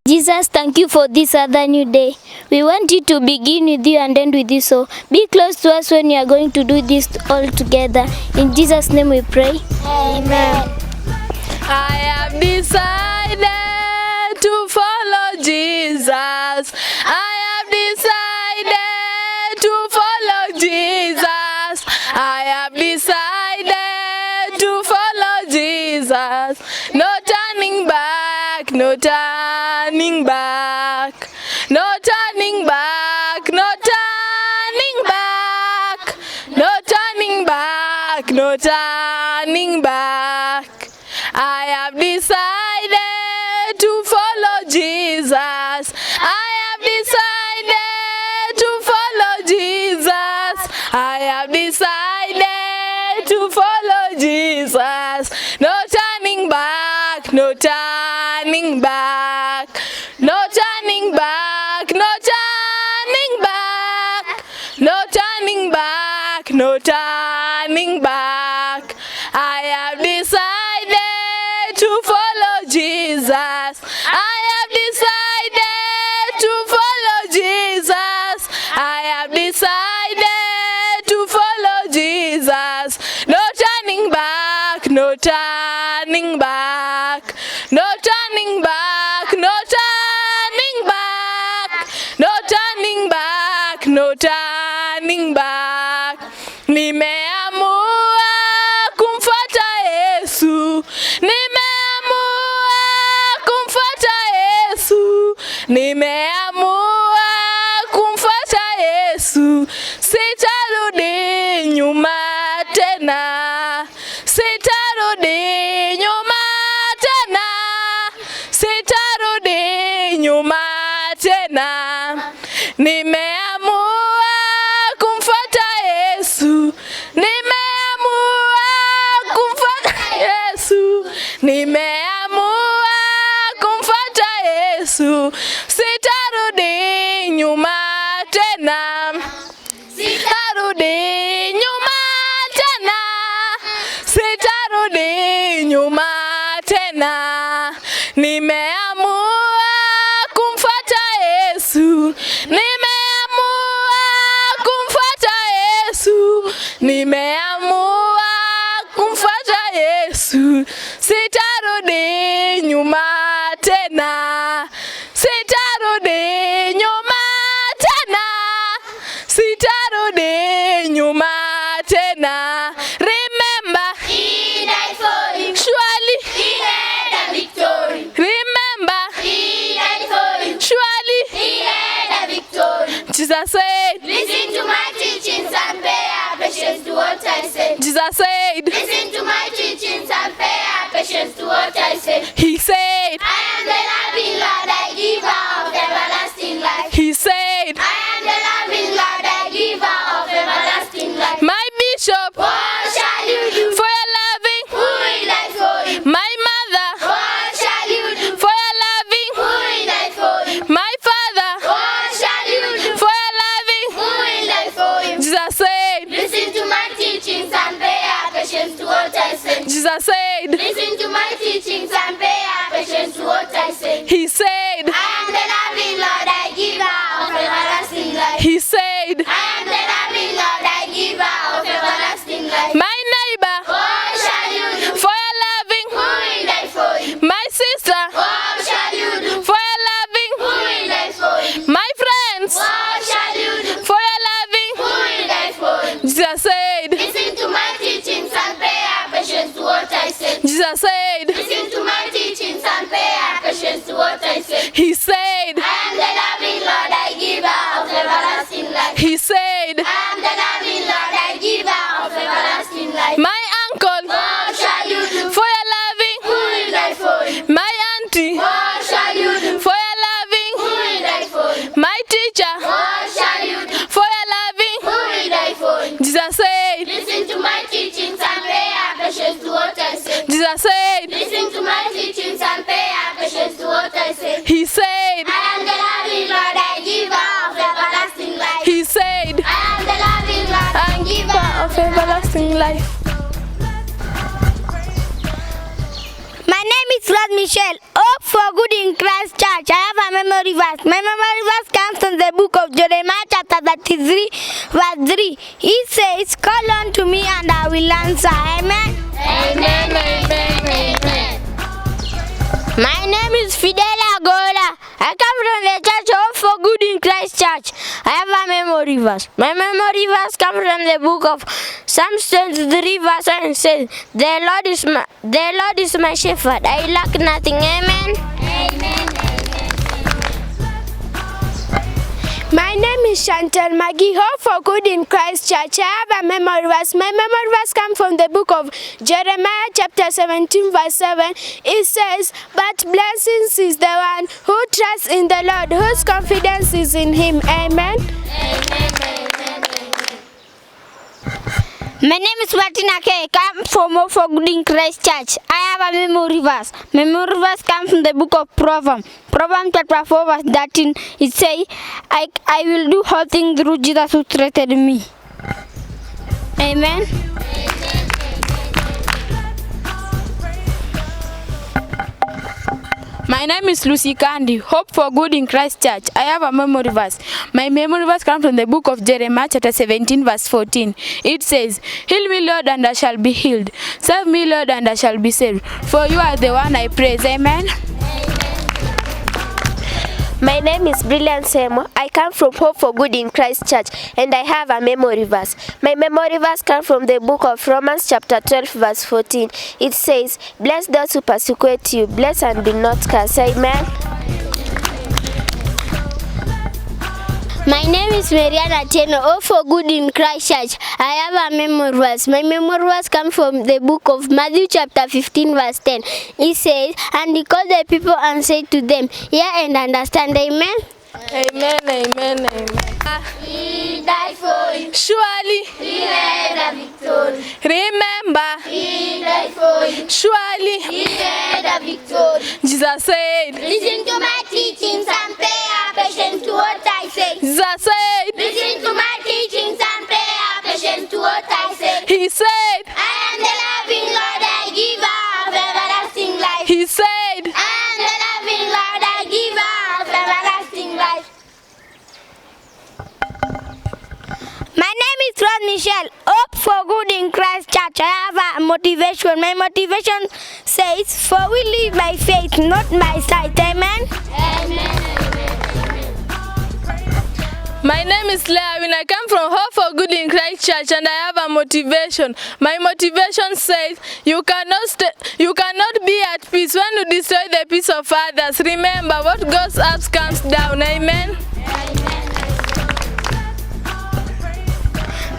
Jesus, thank you for this other new day. We want you to begin with you and end with you. So be close to us when you are going to do this all together. In Jesus' name we pray. Amen. I have decided to follow Jesus. I have decided to follow Jesus. I have decided to follow Jesus. No turning back, no turning back. No turning back, no turning back. No turning back, no turning back. I have decided to follow Jesus. I have decided to follow Jesus. I have decided to follow Jesus. No turning back, no turning back. No turning back, no turning back. No turning back, no turning back. I have decided to follow Jesus. I have decided to follow Jesus. I have decided to follow Jesus. No turning back, no turning back. No turning back, no turning back. No turning back, no turning back. Nimeamua kumfuata Yesu. Nimeamua kumfuata Yesu. Nimeamua kumfuata Yesu. Sitarudi nyuma tena. Sitarudi nyuma tena. Sitarudi nyuma tena. Nimeamua kumfuata Yesu. Nimeamua kumfuata Yesu. Nimeamua kumfuata Yesu. Sitarudi nyuma tena. Sitarudi nyuma tena. Sitarudi nyuma tena. Nimeamua kumfuata Yesu. Nimeamua kumfuata Yesu. Nimeamua kumfuata Yesu. Sitarudi nyuma tena. Sitarudi nyuma tena. Sitarudi nyuma tena. Remember, He died for you. surely. He had a victory. Remember, He died for you. surely. He had a victory. Jesus said. Listen to my teachings and pay attention to what I say. Jesus said. Listen to my teachings and pay attention to what I say. He said. I am the loving Lord, I give of everlasting life. He said. I am the loving Lord, I give of everlasting life. My bishop. What shall you do? For your loving. Who will die for you? My mother. What shall you do? For your loving. Who will die for you? My father. What shall you do? For your loving. Who will die for you? Jesus said. Listen to my teachings and pay attention to what I say. Jesus said. Listen to my teachings and pay attention to what I say. He said. I am the loving Lord, I give of everlasting life. He said. I am the loving Lord, I give of everlasting life. My neighbor. What shall you do? For your loving. Who will die for you? My sister. What shall you do? For your loving. Who will die for you? My friends. What shall you do? For your loving. Who will die for you? Jesus said. Listen to my teachings and pay attention to what I say. Jesus said. Listen to my teachings and pay attention to what I say. He said. I am the loving Lord, I give of everlasting life. He said. I am the loving Lord, I give of everlasting life. My uncle. What shall you do? For your loving. Who will die for you? My auntie. What shall you do? For your loving. Who will die for you? My teacher. What shall you do? For your loving. Who will die for you? Jesus said. Listen to my teachings and pay attention to what I say. Jesus said. Listen to my teachings and pay attention to what I say. He said. I am the loving Lord, I give of everlasting life. He said. I am the loving Lord, I give of everlasting life. My name is Rod Michelle. Hope for good in Christ Church. I have a memory verse. My memory verse comes from the book of Jeremiah chapter 33 verse 3. It says, call unto me and I will answer. Amen. Amen, amen, amen. My name is Fidela Gola. I come from the church Hope for Good in Christ Church. I have a memory verse. My memory verse comes from the book of Psalms 23 verse 1. Says, the Lord is my shepherd. I lack nothing. Amen. Amen. My name is Chantal Maggie. Hope for Good in Christ Church. I have a memory verse. My memory verse comes from the book of Jeremiah chapter 17 verse 7. It says, but blessings is the one who trusts in the Lord, whose confidence is in him. Amen. My name is Martina K. I come from Hope for Good in Christ Church. I have a memory verse. My memory verse comes from the book of Proverbs. Proverbs chapter 4 verse 13. It says, I will do all things through Jesus who strengthened me. Amen. My name is Lucy Candy. Hope for Good in Christ Church. I have a memory verse. My memory verse comes from the book of Jeremiah chapter 17 verse 14. It says, heal me, Lord, and I shall be healed. Save me, Lord, and I shall be saved. For you are the one I praise. Amen. My name is Brilliant Semo. I come from Hope for Good in Christ Church, and I have a memory verse. My memory verse comes from the book of Romans chapter 12 verse 14. It says, bless those who persecute you, bless and be not cursed. Amen. My name is Mariana Teno. Hope for Good in Christ Church. I have a memory verse. My memory verse comes from the book of Matthew chapter 15 verse 10. It says, and he called the people and said to them, hear and understand. Amen. Amen, amen, amen. He died for you. Surely, He had the victory. remember, He died for you. surely, He had the victory. Jesus said, Listen to my teachings and pay attention to what I say. Jesus said, Listen to my teachings and pay attention to what I say. he said, I am the loving Lord, I give of everlasting life. he said, I am the loving Lord, I give of everlasting life. My name is Rod Michelle. Hope for Good in Christ Church. I have a motivation. My motivation says, for we live by faith, not by sight. Amen. my name is Lewin. I come from Hope for Good in Christ Church, and I have a motivation. My motivation says, you cannot be at peace when you destroy the peace of others. Remember, what goes up comes down. Amen.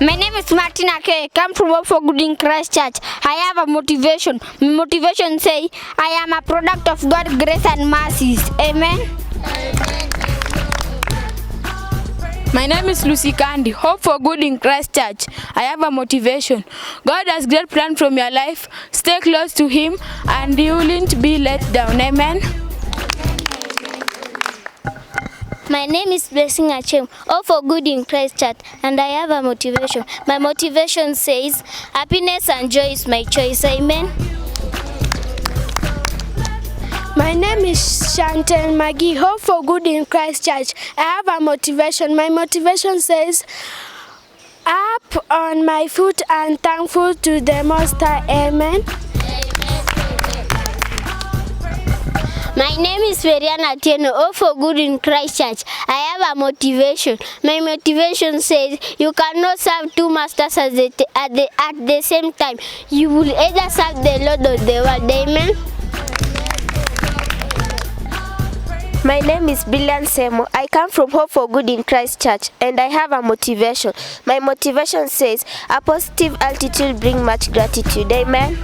My name is Martina K. I come from Hope for Good in Christ Church. I have a motivation. My motivation says, I am a product of God's grace and mercies. Amen. My name is Lucy Candy. Hope for Good in Christ Church. I have a motivation. God has great plan from your life. Stay close to Him, and you won't be let down. Amen. My name is Blessing Achem. Hope for Good in Christ Church, and I have a motivation. My motivation says, happiness and joy is my choice. Amen. My name is Chantal Maggie. Hope for Good in Christ Church. I have a motivation. My motivation says, up on my foot and thankful to the Most High. Amen. My name is Veriana Tieno. Hope for Good in Christ Church. I have a motivation. My motivation says, you cannot serve two masters at the same time. You will either serve the Lord or the world. Amen. My name is Brilliant Semo. I come from Hope for Good in Christ Church, and I have a motivation. My motivation says, a positive attitude brings much gratitude. Amen.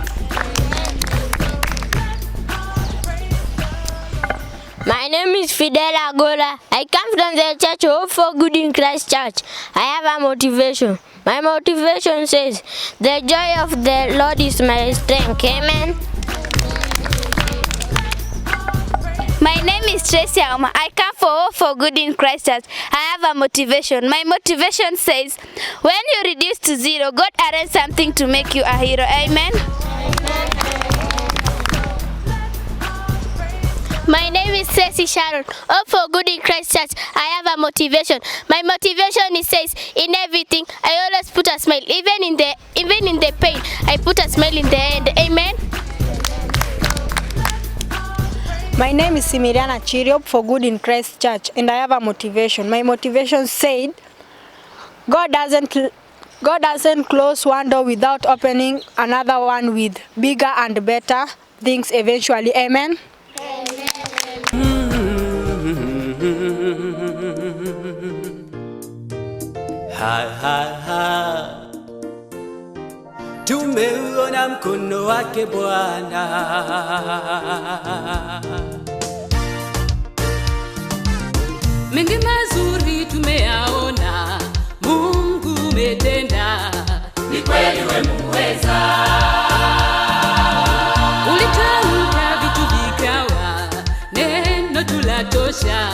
My name is Fidela Gola. I come from the church Hope for Good in Christ Church. I have a motivation. My motivation says, the joy of the Lord is my strength. Amen. My name is Tracy Auma. I come for Hope for Good in Christ Church. I have a motivation. My motivation says, when you reduce to zero, God arranges something to make you a hero. Amen. My name is Ceci Sharon. Hope for good in Christ Church. I have a motivation. My motivation is says, in everything, I always put a smile. Even in the pain, I put a smile in the end. Amen. My name is Simiriana Chiriop for good in Christ Church, and I have a motivation. My motivation said, God doesn't close one door without opening another one with bigger and better things eventually. Amen. Tumeona mkono wake Bwana, mengi mazuri tumeyaona, Mungu umetenda, ni kweli wewe muweza. Ulitamka vitu vikawa, neno tulatosha,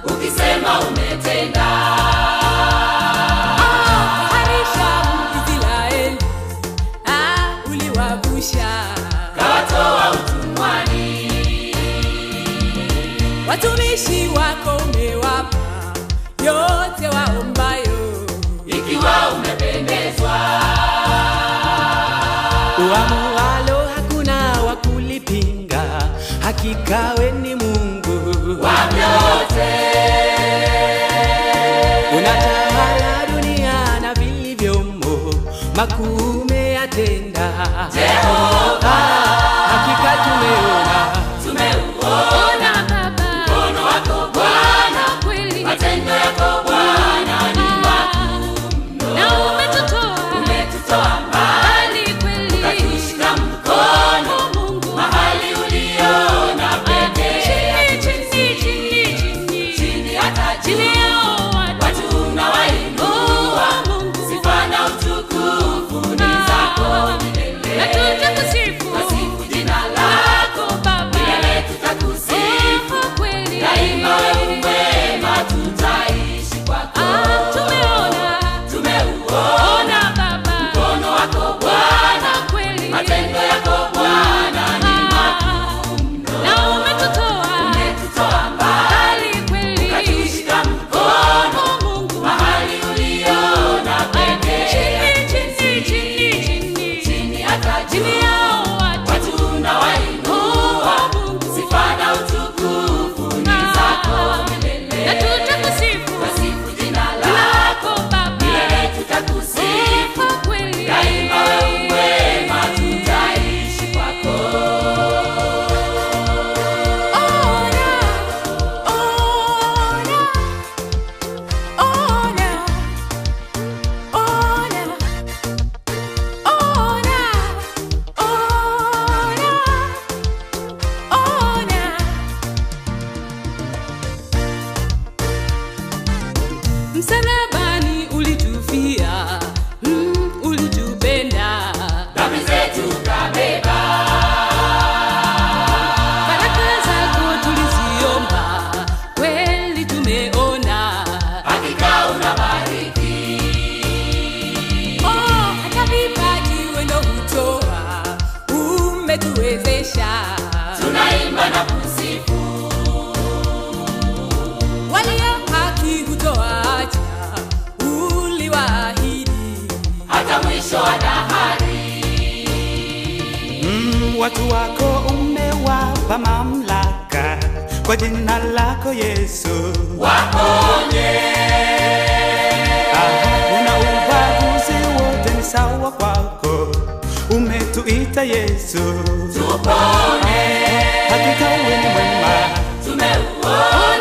ukisema umetenda. Kawatoa utumwani, watumishi wako umewapa yote waombayo, ikiwa umependezwa. Uamualo hakuna wakulipinga, hakika wewe ni Mungu wa vyote. Unatawala dunia na vilivyomo, makuu umeyatenda Jehova. Hakika tumeuona Baba, mkono wako Bwana, kweli matendo yako Bwana ni makuu, na umetutoa mbali kweli, ukatushika mkono Mungu mahali uliona pekee. Chini hata juu watu unawainua, sifa na utukufu ni zako milele. Na tutakusifu jina lako Baba, milele tutakusifu kweli, daima wewe mwema, tutaishi kwako. Tumeuona Baba, mkono wako Bwana, kweli matendo yako Bwana ni makuu mno, na umetutoa mbali kweli, ukatushika mkono Mungu mahali uliona pekee. Chini hata juu watu unawainua, sifa na utukufu ni zako milele. Na tutakusifu jina lako Baba, milele tutakusifu kweli, daima wewe mwema, tutaishi kwako. Msalabani ulitufia, ulitupenda, dhambi zetu kabeba. Baraka zako tuliziomba, kweli tumeona, hakika unabariki. Hata vipaji wendo hutoa, umetuwezesha, tunaimba na kusifu. Walio haki hutoacha, uliwaahidi hata mwisho wa dahari. Watu wako umewapa mamlaka, kwa jina lako Yesu waponye. Una ubaguzi wote ni sawa kwako, umetuita Yesu tupone. Hakika wewe ni mwema, tumeuona